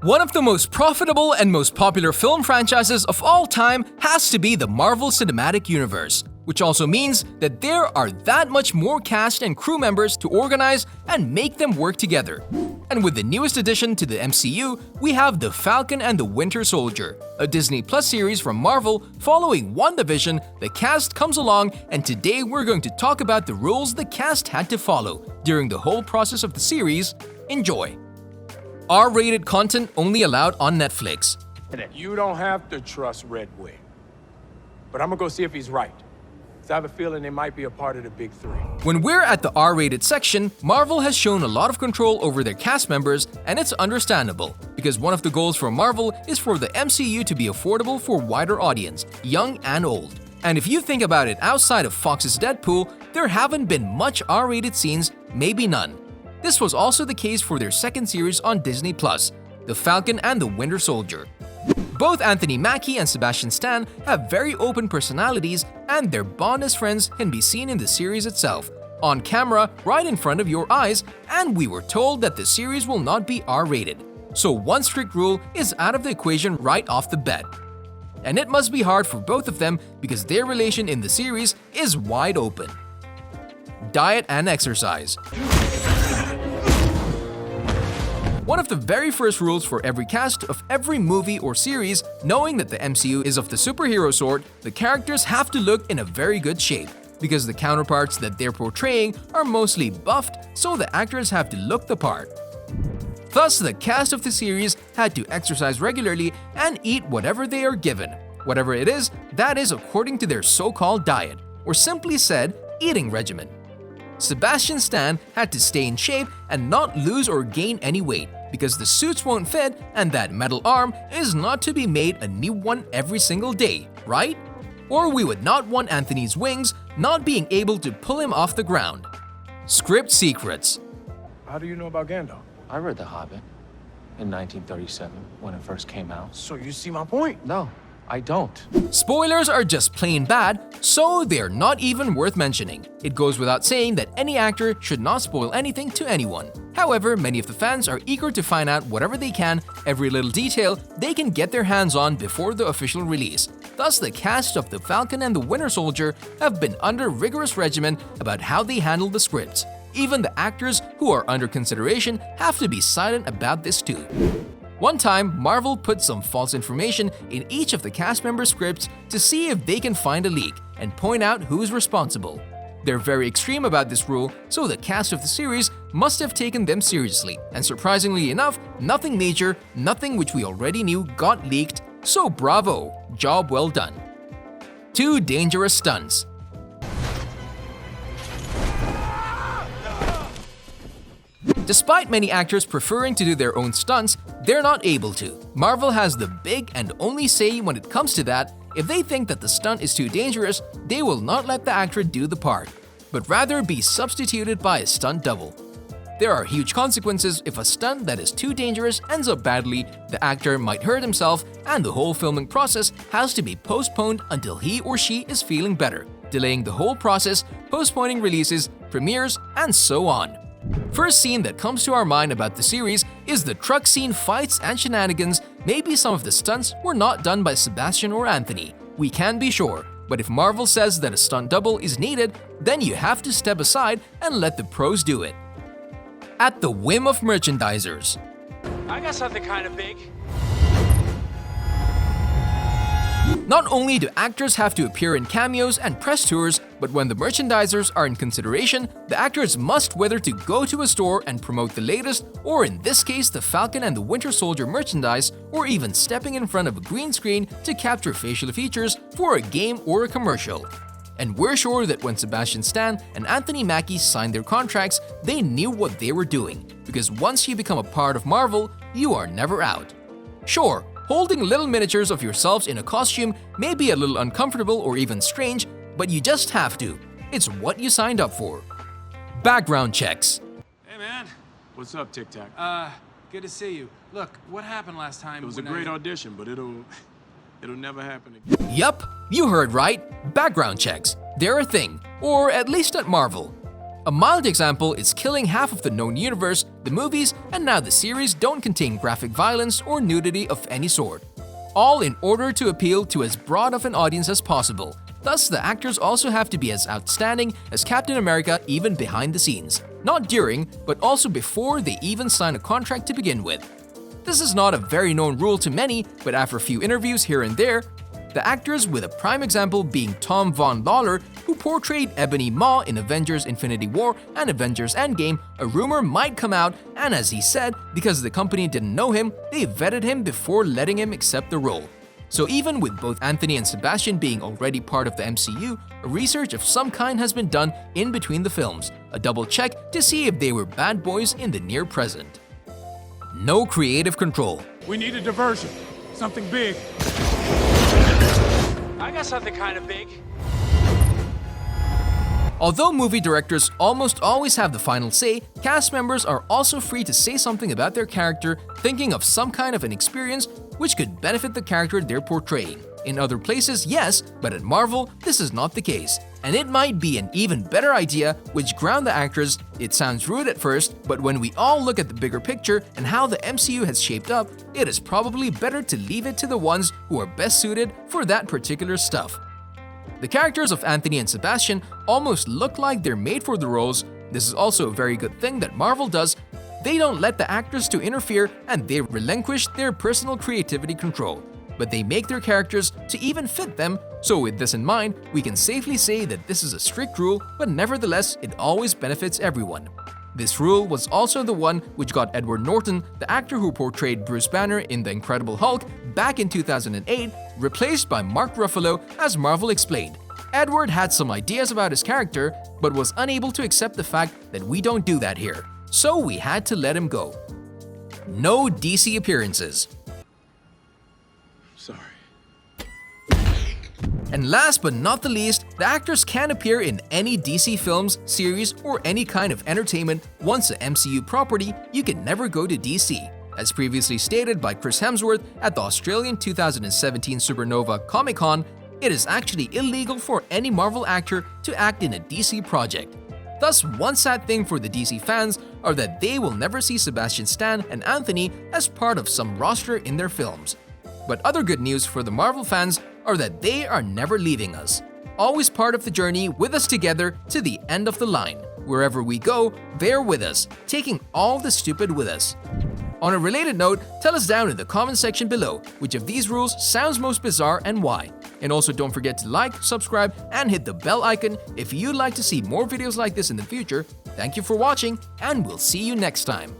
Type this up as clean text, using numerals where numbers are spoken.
One of the most profitable and most popular film franchises of all time has to be the Marvel Cinematic Universe, which also means that there are that much more cast and crew members to organize and make them work together. And with the newest addition to the MCU, we have The Falcon and the Winter Soldier, a Disney Plus series from Marvel following WandaVision. The cast comes along, and today we're going to talk about the rules the cast had to follow during the whole process of the series. Enjoy! R-rated content only allowed on Netflix. You don't have to trust Red Wing. But I'm gonna go see if he's right. 'Cause I have a feeling they might be a part of the big three. When we're at the R-rated section, Marvel has shown a lot of control over their cast members, and it's understandable, because one of the goals for Marvel is for the MCU to be affordable for wider audience, young and old. And if you think about it, outside of Fox's Deadpool, there haven't been much R-rated scenes, maybe none. This was also the case for their second series on Disney Plus, The Falcon and the Winter Soldier. Both Anthony Mackie and Sebastian Stan have very open personalities, and their bond as friends can be seen in the series itself, on camera right in front of your eyes, and we were told that the series will not be R-rated. So one strict rule is out of the equation right off the bat. And it must be hard for both of them because their relation in the series is wide open. Diet and exercise. One of the very first rules for every cast of every movie or series, knowing that the MCU is of the superhero sort, the characters have to look in a very good shape, because the counterparts that they're portraying are mostly buffed, so the actors have to look the part. Thus, the cast of the series had to exercise regularly and eat whatever they are given. Whatever it is, that is according to their so-called diet, or simply said, eating regimen. Sebastian Stan had to stay in shape and not lose or gain any weight, because the suits won't fit and that metal arm is not to be made a new one every single day, right? Or we would not want Anthony's wings not being able to pull him off the ground. Script secrets. How do you know about Gandalf? I read The Hobbit in 1937 when it first came out. So you see my point? No, I don't. Spoilers are just plain bad, so they're not even worth mentioning. It goes without saying that any actor should not spoil anything to anyone. However, many of the fans are eager to find out whatever they can, every little detail they can get their hands on before the official release. Thus, the cast of The Falcon and the Winter Soldier have been under rigorous regimen about how they handle the scripts. Even the actors who are under consideration have to be silent about this too. One time, Marvel put some false information in each of the cast members' scripts to see if they can find a leak and point out who's responsible. They're very extreme about this rule, so the cast of the series must have taken them seriously, and surprisingly enough, nothing major, nothing which we already knew got leaked, so bravo, job well done. 2 dangerous stunts. Despite many actors preferring to do their own stunts, they're not able to. Marvel has the big and only say when it comes to that. If they think that the stunt is too dangerous, they will not let the actor do the part, but rather be substituted by a stunt double. There are huge consequences if a stunt that is too dangerous ends up badly. The actor might hurt himself, and the whole filming process has to be postponed until he or she is feeling better, delaying the whole process, postponing releases, premieres, and so on. First scene that comes to our mind about the series is the truck scene fights and shenanigans. Maybe some of the stunts were not done by Sebastian or Anthony. We can't be sure, but if Marvel says that a stunt double is needed, then you have to step aside and let the pros do it. At the whim of merchandisers. I got something kind of big. Not only do actors have to appear in cameos and press tours, but when the merchandisers are in consideration, the actors must whether to go to a store and promote the latest, or in this case the Falcon and the Winter Soldier merchandise, or even stepping in front of a green screen to capture facial features for a game or a commercial. And we're sure that when Sebastian Stan and Anthony Mackie signed their contracts, they knew what they were doing, because once you become a part of Marvel, you are never out. Sure, holding little miniatures of yourselves in a costume may be a little uncomfortable or even strange, but you just have to. It's what you signed up for. Background checks. Hey, man. What's up, Tic Tac? Good to see you. Look, what happened last time? It was a when great audition, but it'll never happen again. Yup, you heard right. Background checks. They're a thing, or at least at Marvel. A mild example is killing half of the known universe, the movies, and now the series don't contain graphic violence or nudity of any sort. All in order to appeal to as broad of an audience as possible. Thus, the actors also have to be as outstanding as Captain America even behind the scenes. Not during, but also before they even sign a contract to begin with. This is not a very known rule to many, but after a few interviews here and there, the actors, with a prime example being Tom Von Lawler, who portrayed Ebony Maw in Avengers Infinity War and Avengers Endgame, a rumor might come out, and as he said, because the company didn't know him, they vetted him before letting him accept the role. So even with both Anthony and Sebastian being already part of the MCU, a research of some kind has been done in between the films, a double check to see if they were bad boys in the near present. No creative control. We need a diversion. Something big. I got something kind of big. Although movie directors almost always have the final say, cast members are also free to say something about their character, thinking of some kind of an experience which could benefit the character they're portraying. In other places, yes, but at Marvel, this is not the case. And it might be an even better idea which ground the actors. It sounds rude at first, but when we all look at the bigger picture and how the MCU has shaped up, it is probably better to leave it to the ones who are best suited for that particular stuff. The characters of Anthony and Sebastian almost look like they're made for the roles. This is also a very good thing that Marvel does. They don't let the actors to interfere and they relinquish their personal creativity control. But they make their characters to even fit them, so with this in mind, we can safely say that this is a strict rule, but nevertheless, it always benefits everyone. This rule was also the one which got Edward Norton, the actor who portrayed Bruce Banner in The Incredible Hulk back in 2008, replaced by Mark Ruffalo, as Marvel explained. Edward had some ideas about his character, but was unable to accept the fact that we don't do that here, so we had to let him go. No DC appearances. Sorry. And last but not the least, the actors can appear in any DC films, series, or any kind of entertainment. Once an MCU property, you can never go to DC. As previously stated by Chris Hemsworth at the Australian 2017 Supernova Comic-Con, it is actually illegal for any Marvel actor to act in a DC project. Thus, one sad thing for the DC fans are that they will never see Sebastian Stan and Anthony as part of some roster in their films. But other good news for the Marvel fans are that they are never leaving us. Always part of the journey with us together to the end of the line. Wherever we go, they're with us, taking all the stupid with us. On a related note, tell us down in the comment section below which of these rules sounds most bizarre and why. And also don't forget to like, subscribe, and hit the bell icon if you'd like to see more videos like this in the future. Thank you for watching, and we'll see you next time.